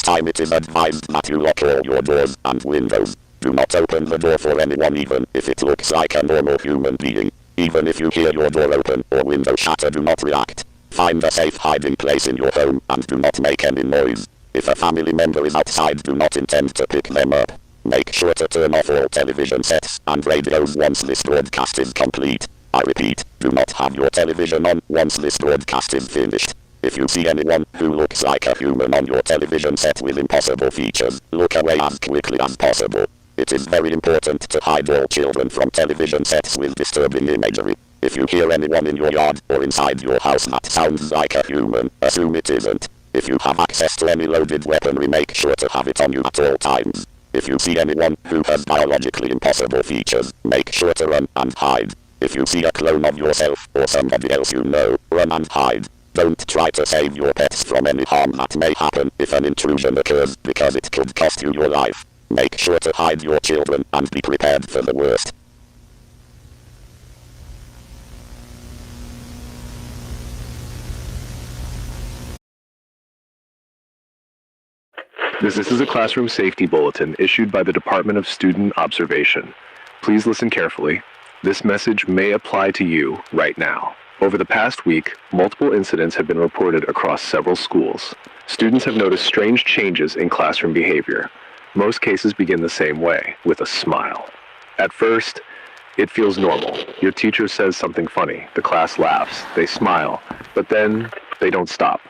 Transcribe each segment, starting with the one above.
time it is advised that you lock all your doors and windows. Do not open the door for anyone even if it looks like a normal human being. Even if you hear your door open or window shatter, do not react. Find a safe hiding place in your home and do not make any noise. If a family member is outside, do not intend to pick them up. Make sure to turn off all television sets and radios once this broadcast is complete. I repeat, do not have your television on once this broadcast is finished. If you see anyone who looks like a human on your television set with impossible features, look away as quickly as possible. It is very important to hide all children from television sets with disturbing imagery. If you hear anyone in your yard or inside your house that sounds like a human, assume it isn't. If you have access to any loaded weaponry, make sure to have it on you at all times. If you see anyone who has biologically impossible features, make sure to run and hide. If you see a clone of yourself or somebody else you know, run and hide. Don't try to save your pets from any harm that may happen if an intrusion occurs, because it could cost you your life. Make sure to hide your children and be prepared for the worst. This is a classroom safety bulletin issued by the Department of Student Observation. Please listen carefully. This message may apply to you right now. Over the past week, multiple incidents have been reported across several schools. Students have noticed strange changes in classroom behavior. Most cases begin the same way, with a smile. At first, it feels normal. Your teacher says something funny, the class laughs, they smile, but then they don't stop.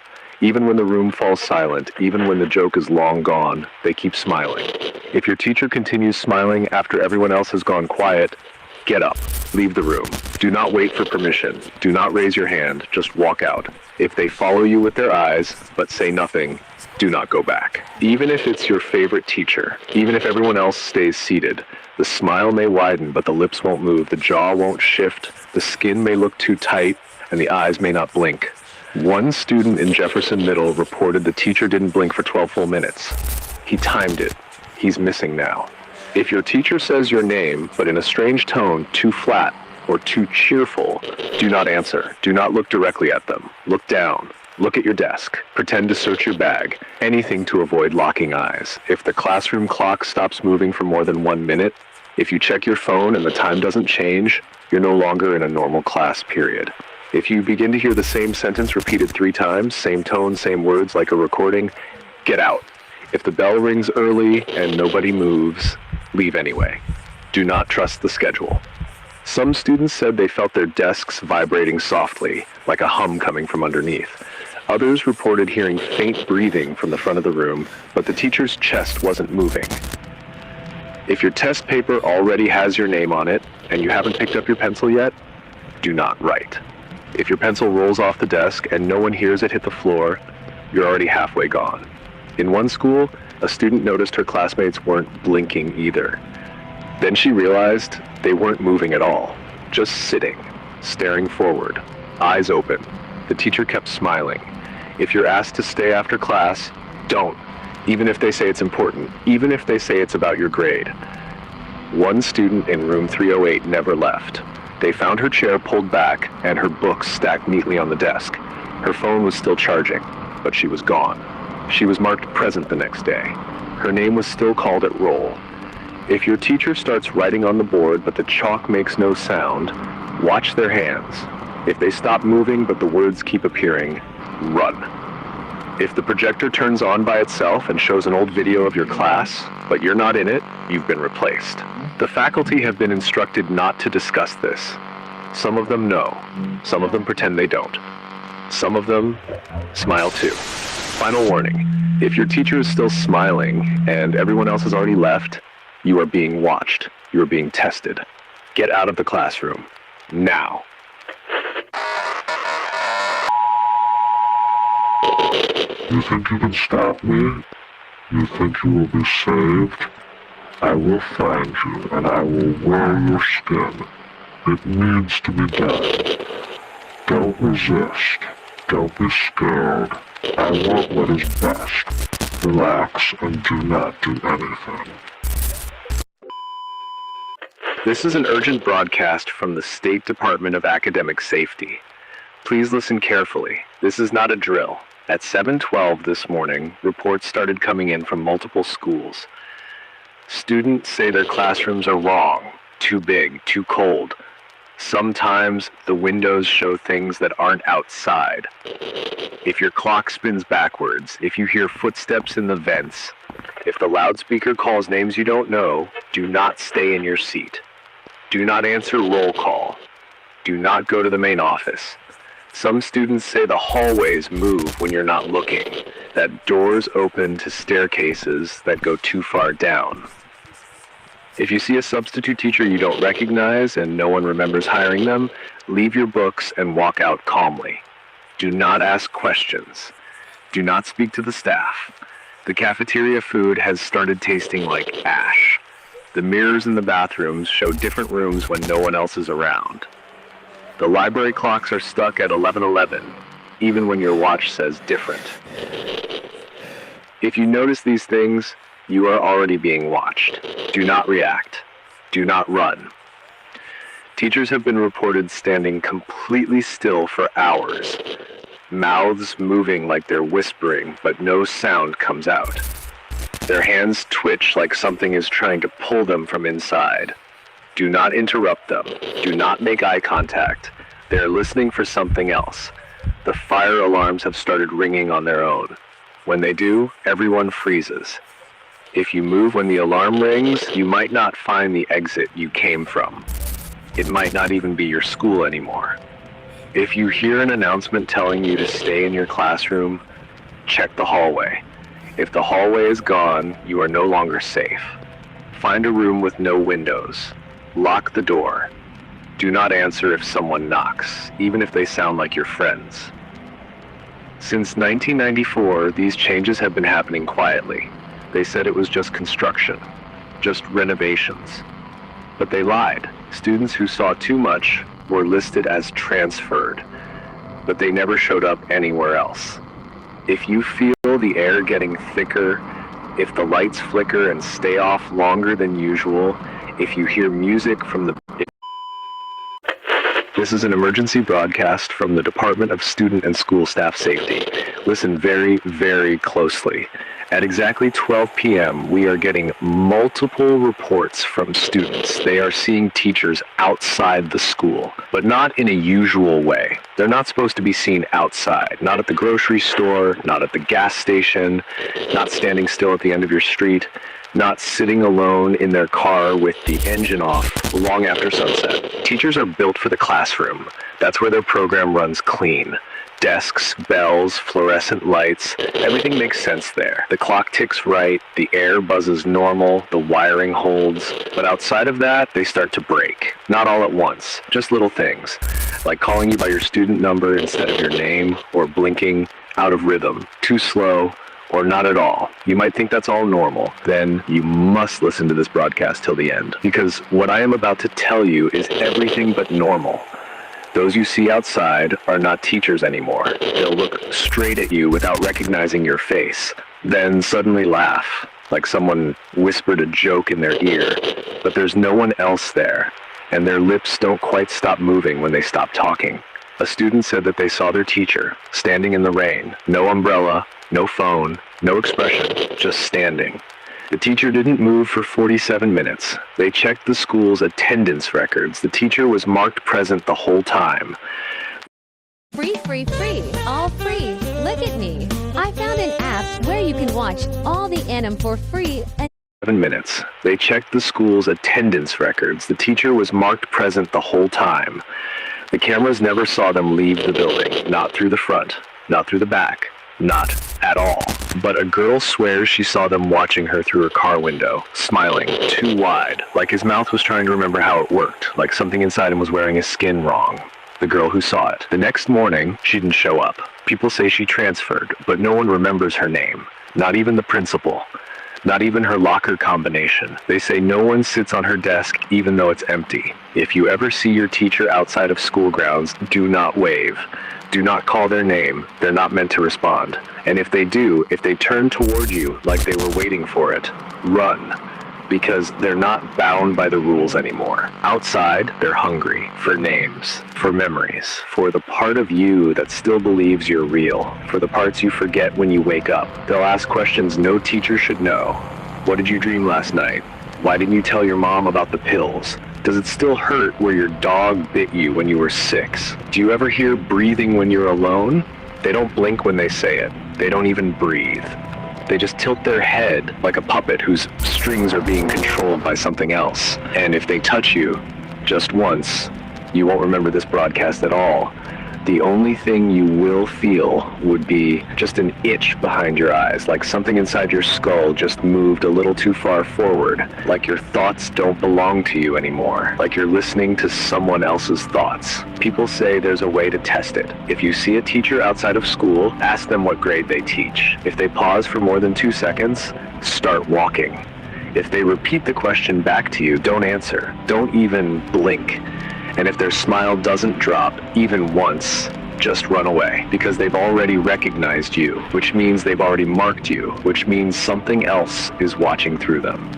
Even when the room falls silent, even when the joke is long gone, they keep smiling. If your teacher continues smiling after everyone else has gone quiet, get up, leave the room. Do not wait for permission. Do not raise your hand, just walk out. If they follow you with their eyes, but say nothing, do not go back. Even if it's your favorite teacher, even if everyone else stays seated, the smile may widen, but the lips won't move, the jaw won't shift, the skin may look too tight, and the eyes may not blink. One student in Jefferson Middle reported the teacher didn't blink for 12 full minutes. He timed it. He's missing now. If your teacher says your name, but in a strange tone, too flat or too cheerful, do not answer. Do not look directly at them. Look down. Look at your desk. Pretend to search your bag. Anything to avoid locking eyes. If the classroom clock stops moving for more than 1 minute, if you check your phone and the time doesn't change, you're no longer in a normal class period. If you begin to hear the same sentence repeated 3 times, same tone, same words like a recording, get out. If the bell rings early and nobody moves, leave anyway. Do not trust the schedule. Some students said they felt their desks vibrating softly, like a hum coming from underneath. Others reported hearing faint breathing from the front of the room, but the teacher's chest wasn't moving. If your test paper already has your name on it, and you haven't picked up your pencil yet, do not write. If your pencil rolls off the desk and no one hears it hit the floor, you're already halfway gone. In one school, a student noticed her classmates weren't blinking either. Then she realized they weren't moving at all, just sitting, staring forward, eyes open. The teacher kept smiling. If you're asked to stay after class, don't, even if they say it's important, even if they say it's about your grade. One student in room 308 never left. They found her chair pulled back and her books stacked neatly on the desk. Her phone was still charging, but she was gone. She was marked present the next day. Her name was still called at roll. If your teacher starts writing on the board but the chalk makes no sound, watch their hands. If they stop moving but the words keep appearing, run. If the projector turns on by itself and shows an old video of your class, but you're not in it, you've been replaced. The faculty have been instructed not to discuss this. Some of them know. Some of them pretend they don't. Some of them smile too. Final warning, if your teacher is still smiling and everyone else has already left, you are being watched. You are being tested. Get out of the classroom. Now. You think you can stop me? You think you will be saved? I will find you, and I will wear your skin. It needs to be done. Don't resist. Don't be scared. I want what is best. Relax and do not do anything. This is an urgent broadcast from the State Department of Academic Safety. Please listen carefully. This is not a drill. At 7:12 this morning, reports started coming in from multiple schools. Students say their classrooms are wrong, too big, too cold. Sometimes the windows show things that aren't outside. If your clock spins backwards, if you hear footsteps in the vents, if the loudspeaker calls names you don't know, do not stay in your seat. Do not answer roll call. Do not go to the main office. Some students say the hallways move when you're not looking, that doors open to staircases that go too far down. If you see a substitute teacher you don't recognize and no one remembers hiring them, leave your books and walk out calmly. Do not ask questions. Do not speak to the staff. The cafeteria food has started tasting like ash. The mirrors in the bathrooms show different rooms when no one else is around. The library clocks are stuck at 11:11, even when your watch says different. If you notice these things, you are already being watched. Do not react. Do not run. Teachers have been reported standing completely still for hours, mouths moving like they're whispering, but no sound comes out. Their hands twitch like something is trying to pull them from inside. Do not interrupt them. Do not make eye contact. They're listening for something else. The fire alarms have started ringing on their own. When they do, everyone freezes. If you move when the alarm rings, you might not find the exit you came from. It might not even be your school anymore. If you hear an announcement telling you to stay in your classroom, check the hallway. If the hallway is gone, you are no longer safe. Find a room with no windows. Lock the door. Do not answer if someone knocks, even if they sound like your friends. Since 1994, these changes have been happening quietly. They said it was just construction, just renovations. But they lied. Students who saw too much were listed as transferred, but they never showed up anywhere else. If you feel the air getting thicker, if the lights flicker and stay off longer than usual, if you hear music from the... This is an emergency broadcast from the Department of Student and School Staff Safety. Listen very, very closely. At exactly 12 p.m., we are getting multiple reports from students. They are seeing teachers outside the school, but not in a usual way. They're not supposed to be seen outside, not at the grocery store, not at the gas station, not standing still at the end of your street, not sitting alone in their car with the engine off long after sunset. Teachers are built for the classroom. That's where their program runs clean. Desks, bells, fluorescent lights, everything makes sense there. The clock ticks right, the air buzzes normal, the wiring holds. But outside of that, they start to break. Not all at once, just little things, like calling you by your student number instead of your name, or blinking out of rhythm, too slow, or not at all. You might think that's all normal. Then you must listen to this broadcast till the end, because what I am about to tell you is everything but normal. Those you see outside are not teachers anymore. They'll look straight at you without recognizing your face, then suddenly laugh, like someone whispered a joke in their ear, but there's no one else there, and their lips don't quite stop moving when they stop talking. A student said that they saw their teacher, standing in the rain, no umbrella, no phone, no expression, just standing. The teacher didn't move for 47 minutes. They checked the school's attendance records. The teacher was marked present the whole time. Free, free, free, all free. Look at me. I found an app where you can watch all the anime for free. 7 minutes. They checked the school's attendance records. The teacher was marked present the whole time. The cameras never saw them leave the building, not through the front, not through the back, not at all. But a girl swears she saw them watching her through her car window, smiling too wide, like his mouth was trying to remember how it worked, like something inside him was wearing his skin wrong. The girl who saw it. The next morning, she didn't show up. People say she transferred, but no one remembers her name, not even the principal. Not even her locker combination. They say no one sits on her desk even though it's empty. If you ever see your teacher outside of school grounds, do not wave. Do not call their name. They're not meant to respond. And if they do, if they turn toward you like they were waiting for it, run. because they're not bound by the rules anymore. Outside, they're hungry for names, for memories, for the part of you that still believes you're real, for the parts you forget when you wake up. They'll ask questions no teacher should know. What did you dream last night? Why didn't you tell your mom about the pills? Does it still hurt where your dog bit you when you were 6? Do you ever hear breathing when you're alone? They don't blink when they say it. They don't even breathe. They just tilt their head like a puppet whose strings are being controlled by something else. And if they touch you just once, you won't remember this broadcast at all. The only thing you will feel would be just an itch behind your eyes, like something inside your skull just moved a little too far forward, like your thoughts don't belong to you anymore, like you're listening to someone else's thoughts. People say there's a way to test it. If you see a teacher outside of school, ask them what grade they teach. If they pause for more than 2 seconds, start walking. If they repeat the question back to you, don't answer. Don't even blink. And if their smile doesn't drop even once, just run away, because they've already recognized you, which means they've already marked you, which means something else is watching through them.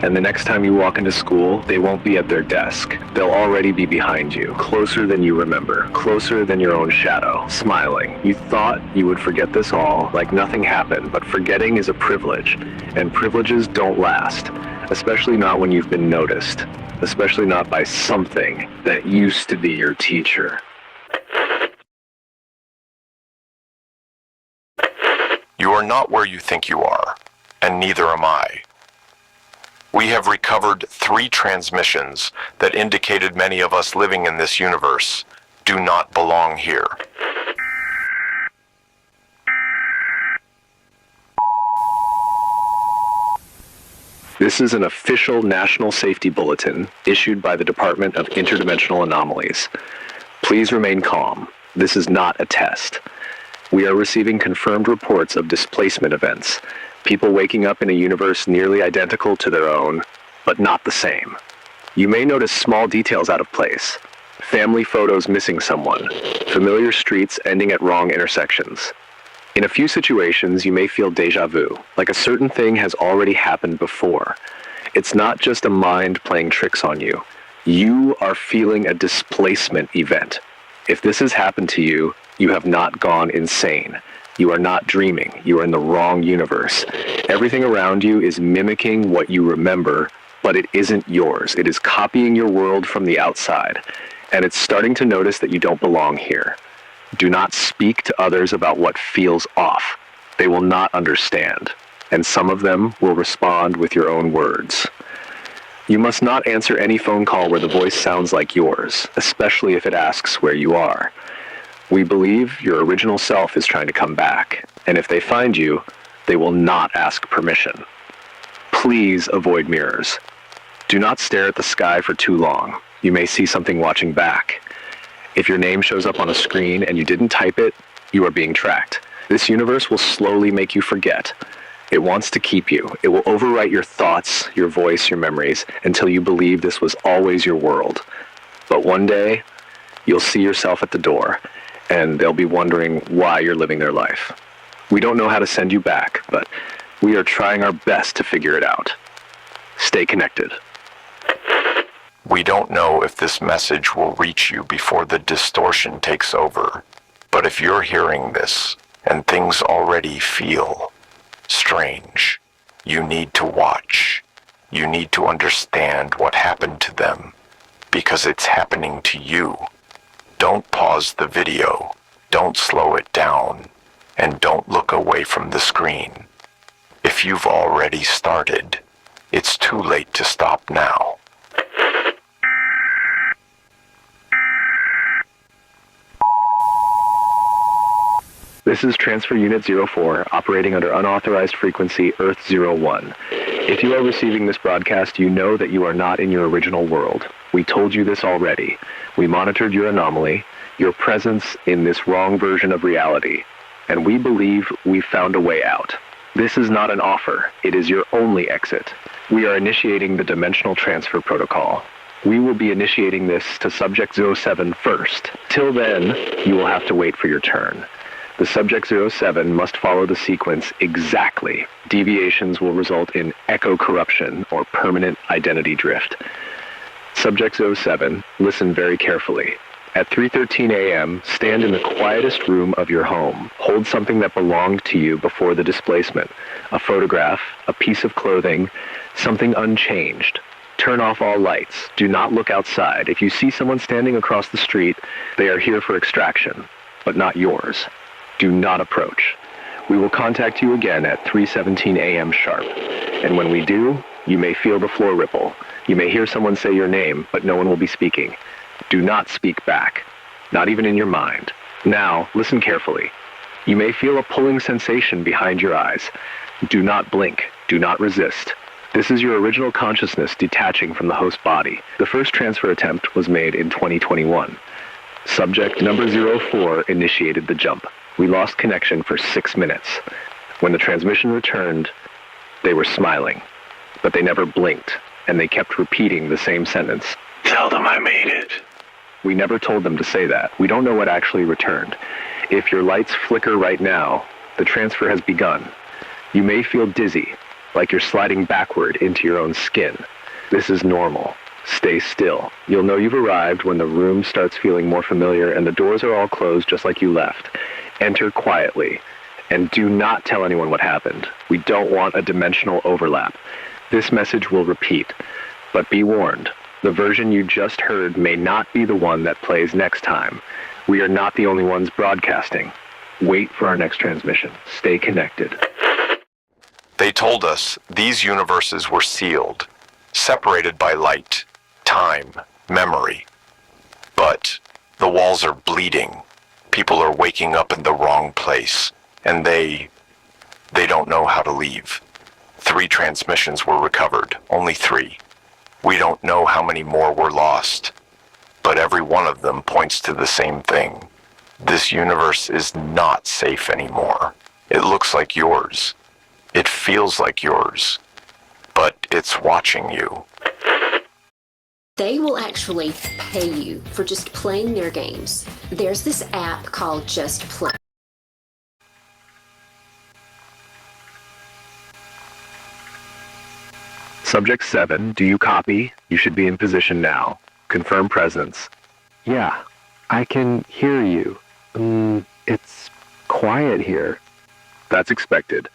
And the next time you walk into school, they won't be at their desk. They'll already be behind you, closer than you remember, closer than your own shadow, smiling. You thought you would forget this all, like nothing happened, but forgetting is a privilege, and privileges don't last, especially not when you've been noticed. Especially not by something that used to be your teacher. You are not where you think you are, and neither am I. We have recovered 3 transmissions that indicated many of us living in this universe do not belong here. This is an official national safety bulletin issued by the Department of Interdimensional Anomalies. Please remain calm. This is not a test. We are receiving confirmed reports of displacement events, people waking up in a universe nearly identical to their own, but not the same. You may notice small details out of place. Family photos missing someone, familiar streets ending at wrong intersections. In a few situations, you may feel déjà vu, like a certain thing has already happened before. It's not just a mind playing tricks on you. You are feeling a displacement event. If this has happened to you, you have not gone insane. You are not dreaming. You are in the wrong universe. Everything around you is mimicking what you remember, but it isn't yours. It is copying your world from the outside, and it's starting to notice that you don't belong here. Do not speak to others about what feels off. They will not understand, and some of them will respond with your own words. You must not answer any phone call where the voice sounds like yours, especially if it asks where you are. We believe your original self is trying to come back, and if they find you, they will not ask permission. Please avoid mirrors. Do not stare at the sky for too long. You may see something watching back. If your name shows up on a screen and you didn't type it, you are being tracked. This universe will slowly make you forget. It wants to keep you. It will overwrite your thoughts, your voice, your memories, until you believe this was always your world. But one day, you'll see yourself at the door, and they'll be wondering why you're living their life. We don't know how to send you back, but we are trying our best to figure it out. Stay connected. We don't know if this message will reach you before the distortion takes over, but if you're hearing this and things already feel strange, you need to watch. You need to understand what happened to them, because it's happening to you. Don't pause the video, don't slow it down, and don't look away from the screen. If you've already started, it's too late to stop now. This is Transfer Unit 04, operating under unauthorized frequency Earth 01. If you are receiving this broadcast, you know that you are not in your original world. We told you this already. We monitored your anomaly, your presence in this wrong version of reality, and we believe we found a way out. This is not an offer. It is your only exit. We are initiating the Dimensional Transfer Protocol. We will be initiating this to Subject 07 first. Till then, you will have to wait for your turn. The subject 07 must follow the sequence exactly. Deviations will result in echo corruption or permanent identity drift. Subject 07, listen very carefully. At 3:13 a.m., stand in the quietest room of your home. Hold something that belonged to you before the displacement. A photograph, a piece of clothing, something unchanged. Turn off all lights. Do not look outside. If you see someone standing across the street, they are here for extraction, but not yours. Do not approach. We will contact you again at 3:17 a.m. sharp. And when we do, you may feel the floor ripple. You may hear someone say your name, but no one will be speaking. Do not speak back, not even in your mind. Now, listen carefully. You may feel a pulling sensation behind your eyes. Do not blink. Do not resist. This is your original consciousness detaching from the host body. The first transfer attempt was made in 2021. Subject number 04 initiated the jump. We lost connection for 6 minutes. When the transmission returned, they were smiling, but they never blinked, and they kept repeating the same sentence. Tell them I made it. We never told them to say that. We don't know what actually returned. If your lights flicker right now, the transfer has begun. You may feel dizzy, like you're sliding backward into your own skin. This is normal. Stay still. You'll know you've arrived when the room starts feeling more familiar and the doors are all closed just like you left. Enter quietly, and do not tell anyone what happened. We don't want a dimensional overlap. This message will repeat, but be warned. The version you just heard may not be the one that plays next time. We are not the only ones broadcasting. Wait for our next transmission. Stay connected. They told us these universes were sealed, separated by light, time, memory. But the walls are bleeding. People are waking up in the wrong place, and they don't know how to leave. 3 transmissions were recovered, only 3. We don't know how many more were lost, but every one of them points to the same thing. This universe is not safe anymore. It looks like yours. It feels like yours, but it's watching you. They will actually pay you for just playing their games. There's this app called Just Play. Subject 7, do you copy? You should be in position now. Confirm presence. Yeah, I can hear you. It's quiet here. That's expected.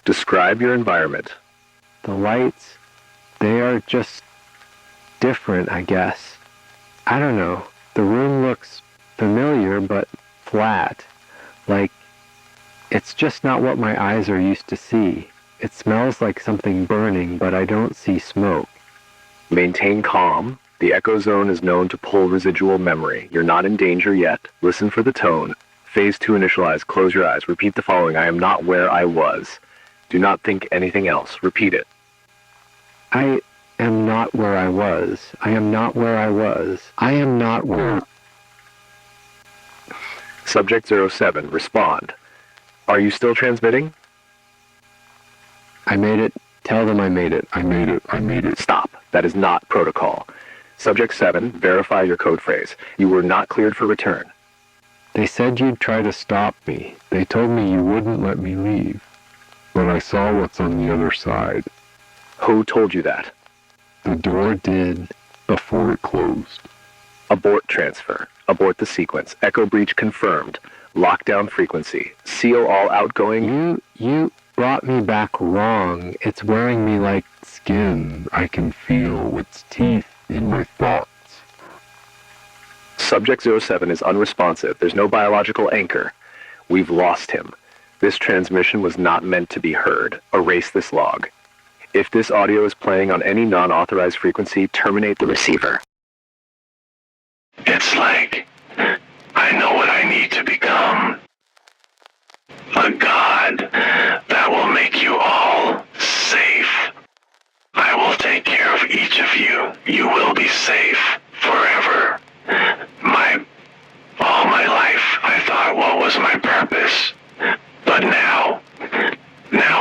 Describe your environment. The lights, they are just different, I guess. I don't know. The room looks familiar, but flat. Like, it's just not what my eyes are used to see. It smells like something burning, but I don't see smoke. Maintain calm. The echo zone is known to pull residual memory. You're not in danger yet. Listen for the tone. Phase 2 initialize. Close your eyes. Repeat the following. I am not where I was. Do not think anything else. Repeat it. I am not where I was. I am not where I was. I am not where... Subject 07, respond. Are you still transmitting? I made it. Tell them I made it. I made it. I made it. Stop. That is not protocol. Subject 7, verify your code phrase. You were not cleared for return. They said you'd try to stop me. They told me you wouldn't let me leave. But I saw what's on the other side. Who told you that? The door did before it closed. Abort transfer. Abort the sequence. Echo breach confirmed. Lockdown frequency. Seal all outgoing... You brought me back wrong. It's wearing me like skin. I can feel its teeth in my thoughts. Subject 07 is unresponsive. There's no biological anchor. We've lost him. This transmission was not meant to be heard. Erase this log. If this audio is playing on any non-authorized frequency, terminate the receiver. It's like I know what I need to become. A god that will make you all safe. I will take care of each of you. You will be safe forever. All my life, I thought, what was my purpose? But now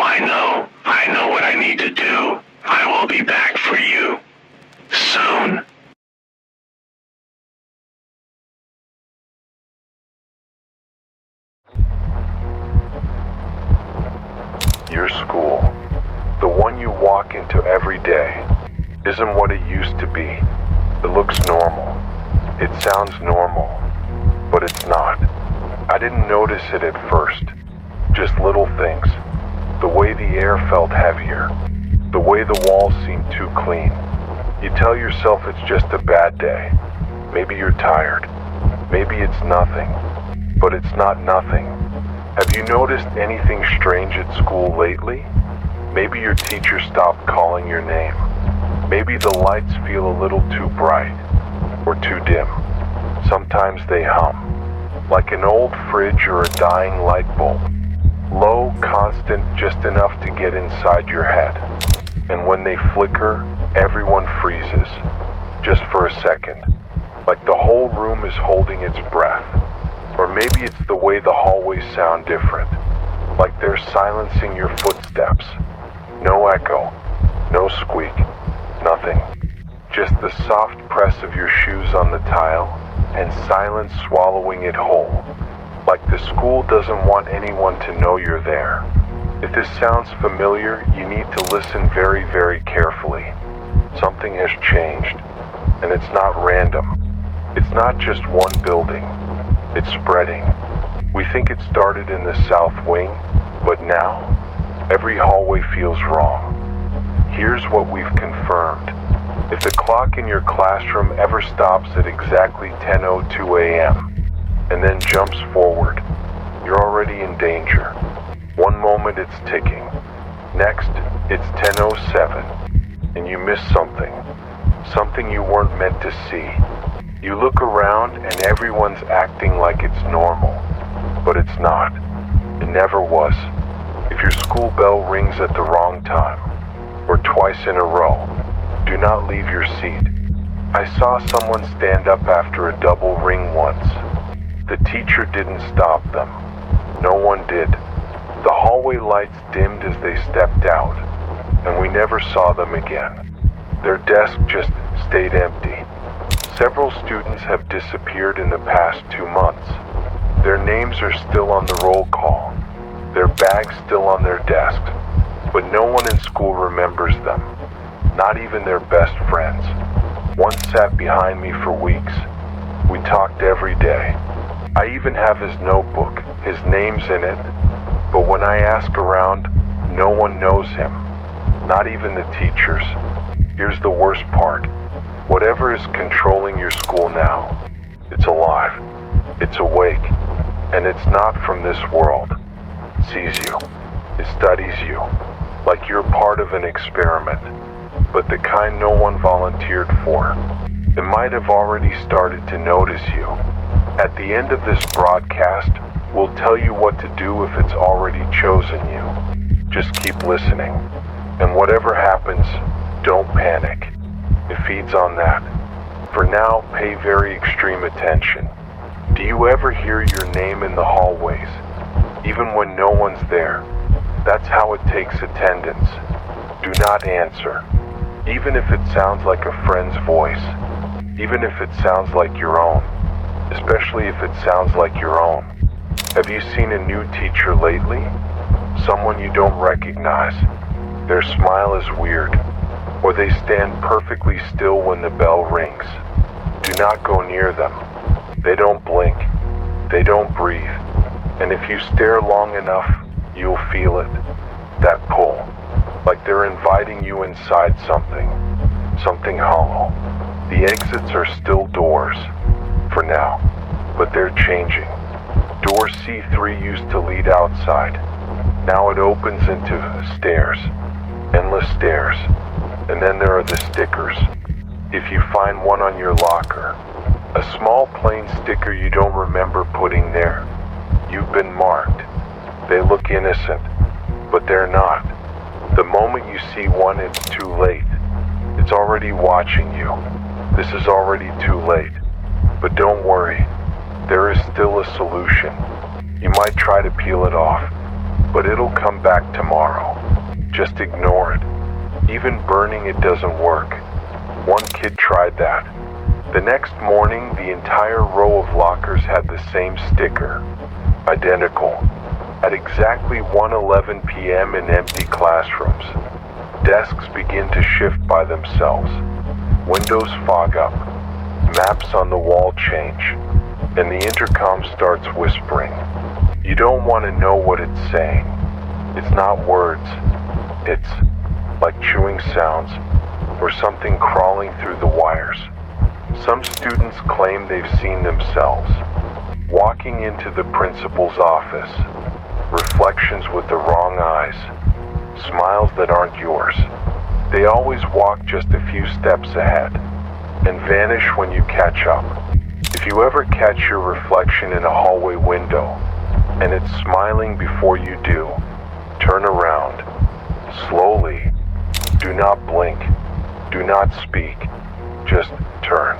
I know what I need to do. I will be back for you soon. Your school, the one you walk into every day, isn't what it used to be. It looks normal. It sounds normal, but it's not. I didn't notice it at first. Just little things. The way the air felt heavier. The way the walls seemed too clean. You tell yourself it's just a bad day. Maybe you're tired. Maybe it's nothing. But it's not nothing. Have you noticed anything strange at school lately? Maybe your teacher stopped calling your name. Maybe the lights feel a little too bright or too dim. Sometimes they hum, like an old fridge or a dying light bulb. Low, constant, just enough to get inside your head. And when they flicker, everyone freezes, just for a second, like the whole room is holding its breath. Or maybe it's the way the hallways sound different, like they're silencing your footsteps. No echo, no squeak, nothing. Just the soft press of your shoes on the tile, and silence swallowing it whole. Like the school doesn't want anyone to know you're there. If this sounds familiar, you need to listen very, very carefully. Something has changed, and it's not random. It's not just one building. It's spreading. We think it started in the south wing, but now, every hallway feels wrong. Here's what we've confirmed. If the clock in your classroom ever stops at exactly 10:02 a.m., and then jumps forward, you're already in danger. One moment it's ticking. Next, it's 10:07, and you miss something. Something you weren't meant to see. You look around and everyone's acting like it's normal, but it's not. It never was. If your school bell rings at the wrong time, or twice in a row, do not leave your seat. I saw someone stand up after a double ring once. The teacher didn't stop them. No one did. The hallway lights dimmed as they stepped out, and we never saw them again. Their desk just stayed empty. Several students have disappeared in the past 2 months. Their names are still on the roll call, their bags still on their desks, but no one in school remembers them, not even their best friends. One sat behind me for weeks. We talked every day. I even have his notebook, his name's in it, but when I ask around, no one knows him, not even the teachers. Here's the worst part. Whatever is controlling your school now, it's alive, it's awake, and it's not from this world. It sees you, it studies you, like you're part of an experiment, but the kind no one volunteered for. It might have already started to notice you. At the end of this broadcast, we'll tell you what to do if it's already chosen you. Just keep listening, and whatever happens, don't panic. It feeds on that. For now, pay very extreme attention. Do you ever hear your name in the hallways, even when no one's there? That's how it takes attendance. Do not answer, even if it sounds like a friend's voice, even if it sounds like your own, especially if it sounds like your own. Have you seen a new teacher lately? Someone you don't recognize. Their smile is weird, or they stand perfectly still when the bell rings. Do not go near them. They don't blink. They don't breathe. And if you stare long enough, you'll feel it. That pull. Like they're inviting you inside something hollow. The exits are still doors, for now, but they're changing. Door C3 used to lead outside. Now it opens into stairs, endless stairs. And then there are the stickers. If you find one on your locker, a small plain sticker you don't remember putting there, you've been marked. They look innocent, but they're not. The moment you see one, it's too late. It's already watching you. This is already too late. But don't worry, there is still a solution. You might try to peel it off, but it'll come back tomorrow. Just ignore it. Even burning it doesn't work. One kid tried that. The next morning, the entire row of lockers had the same sticker. Identical. At exactly 1:11 p.m. in empty classrooms, desks begin to shift by themselves. Windows fog up, maps on the wall change, and the intercom starts whispering. You don't want to know what it's saying. It's not words. It's like chewing sounds or something crawling through the wires. Some students claim they've seen themselves walking into the principal's office, reflections with the wrong eyes, smiles that aren't yours. They always walk just a few steps ahead and vanish when you catch up. If you ever catch your reflection in a hallway window and it's smiling before you do, turn around. Slowly. Do not blink. Do not speak. Just turn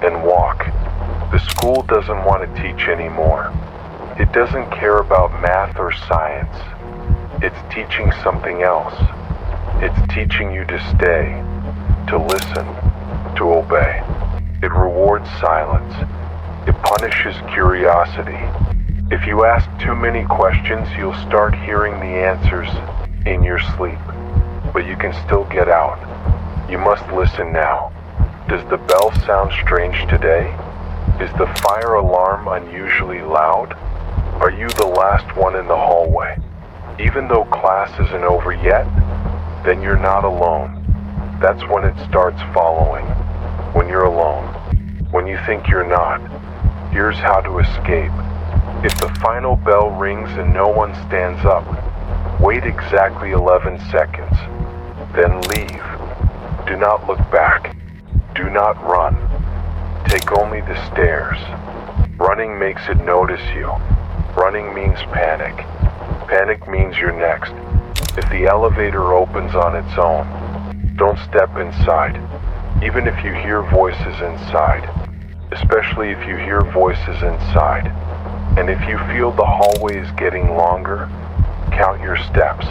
and walk. The school doesn't want to teach anymore. It doesn't care about math or science. It's teaching something else. It's teaching you to stay, to listen, to obey. It rewards silence. It punishes curiosity. If you ask too many questions, you'll start hearing the answers in your sleep. But you can still get out. You must listen now. Does the bell sound strange today? Is the fire alarm unusually loud? Are you the last one in the hallway? Even though class isn't over yet, then you're not alone. That's when it starts following. When you're alone. When you think you're not. Here's how to escape. If the final bell rings and no one stands up, wait exactly 11 seconds. Then leave. Do not look back. Do not run. Take only the stairs. Running makes it notice you. Running means panic. Panic means you're next. If the elevator opens on its own, don't step inside. Even if you hear voices inside. Especially if you hear voices inside. And if you feel the hallway is getting longer, count your steps.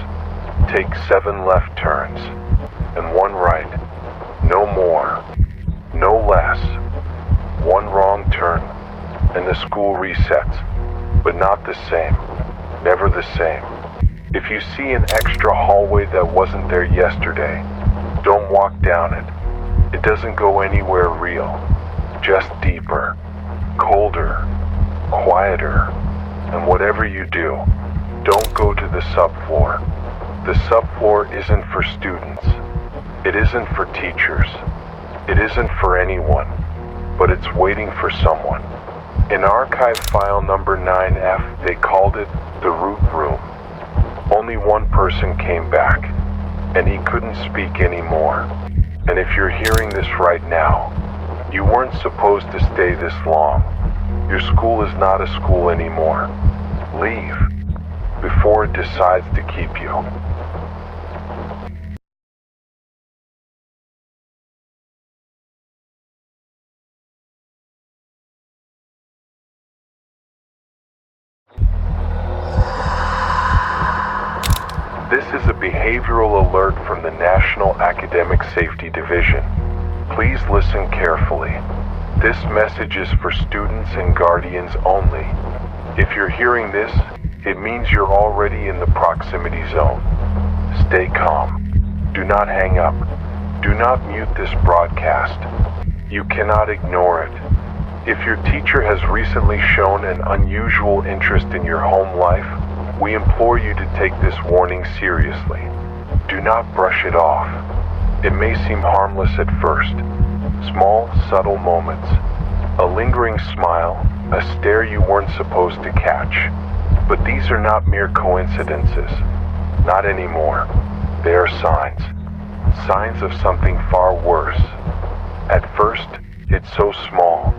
Take 7 left turns and 1 right. No more. No less. 1 wrong turn and the school resets. But not the same. Never the same. If you see an extra hallway that wasn't there yesterday, don't walk down it. It doesn't go anywhere real. Just deeper, colder, quieter, and whatever you do, don't go to the subfloor. The subfloor isn't for students. It isn't for teachers. It isn't for anyone, but it's waiting for someone. In archive file number 9F, they called it the root room. Only one person came back, and he couldn't speak anymore. And if you're hearing this right now, you weren't supposed to stay this long. Your school is not a school anymore. Leave before it decides to keep you. This is a behavioral alert from the National Academic Safety Division. Please listen carefully. This message is for students and guardians only. If you're hearing this, it means you're already in the proximity zone. Stay calm. Do not hang up. Do not mute this broadcast. You cannot ignore it. If your teacher has recently shown an unusual interest in your home life, we implore you to take this warning seriously. Do not brush it off. It may seem harmless at first. Small, subtle moments. A lingering smile, a stare you weren't supposed to catch. But these are not mere coincidences. Not anymore. They are signs. Signs of something far worse. At first, it's so small.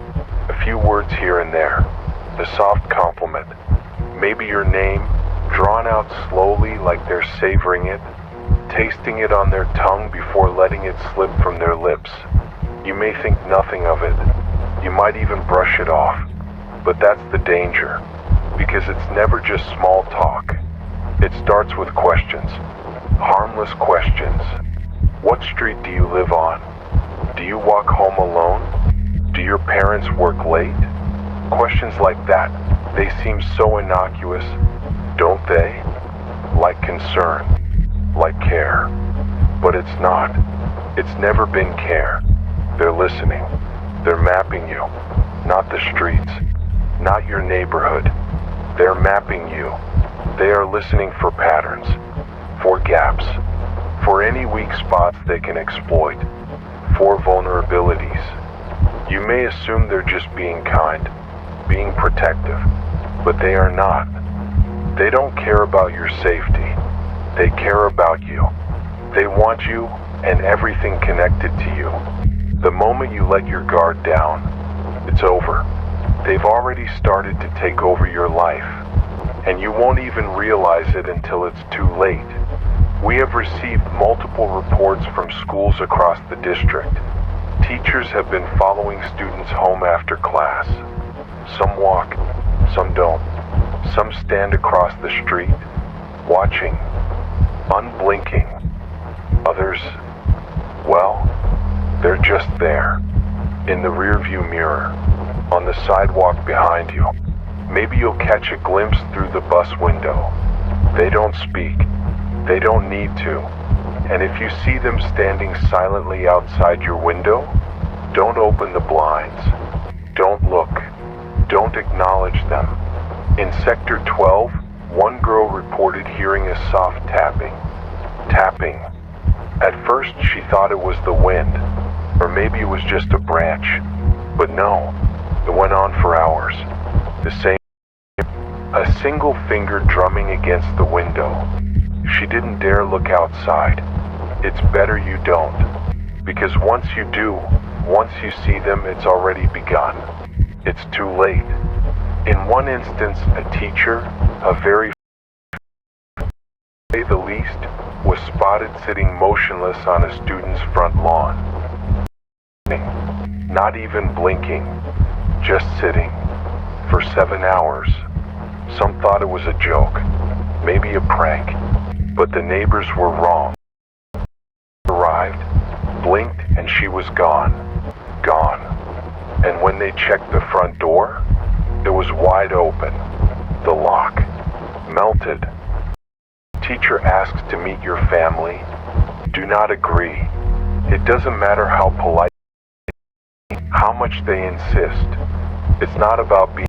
A few words here and there. A soft compliment. Maybe your name, drawn out slowly like they're savoring it, tasting it on their tongue before letting it slip from their lips. You may think nothing of it. You might even brush it off. But that's the danger, because it's never just small talk. It starts with questions. Harmless questions. What street do you live on? Do you walk home alone? Do your parents work late? Questions like that, they seem so innocuous, don't they? Like concern, like care. But it's not. It's never been care. They're listening. They're mapping you. Not the streets. Not your neighborhood. They're mapping you. They are listening for patterns. For gaps. For any weak spots they can exploit. For vulnerabilities. You may assume they're just being kind, being protective, but they are not. They don't care about your safety. They care about you. They want you and everything connected to you. The moment you let your guard down, it's over. They've already started to take over your life, and you won't even realize it until it's too late. We have received multiple reports from schools across the district. Teachers have been following students home after class. Some walk, some don't. Some stand across the street, watching, unblinking. Others, well, they're just there, in the rearview mirror, on the sidewalk behind you. Maybe you'll catch a glimpse through the bus window. They don't speak. They don't need to. And if you see them standing silently outside your window, don't open the blinds. Don't look. Don't acknowledge them. In Sector 12, one girl reported hearing a soft tapping. Tapping. At first, she thought it was the wind, or maybe it was just a branch. But no, it went on for hours. The same. A single finger drumming against the window. She didn't dare look outside. It's better you don't. Because once you do, once you see them, it's already begun. It's too late. In one instance, a teacher, a very to say the least, was spotted sitting motionless on a student's front lawn. Not even blinking, just sitting. For 7 hours. Some thought it was a joke, maybe a prank, but the neighbors were wrong. Arrived, blinked, and she was gone. Gone. And when they checked the front door, it was wide open. The lock. Melted. Teacher asks to meet your family. Do not agree. It doesn't matter how polite, how much they insist. It's not about being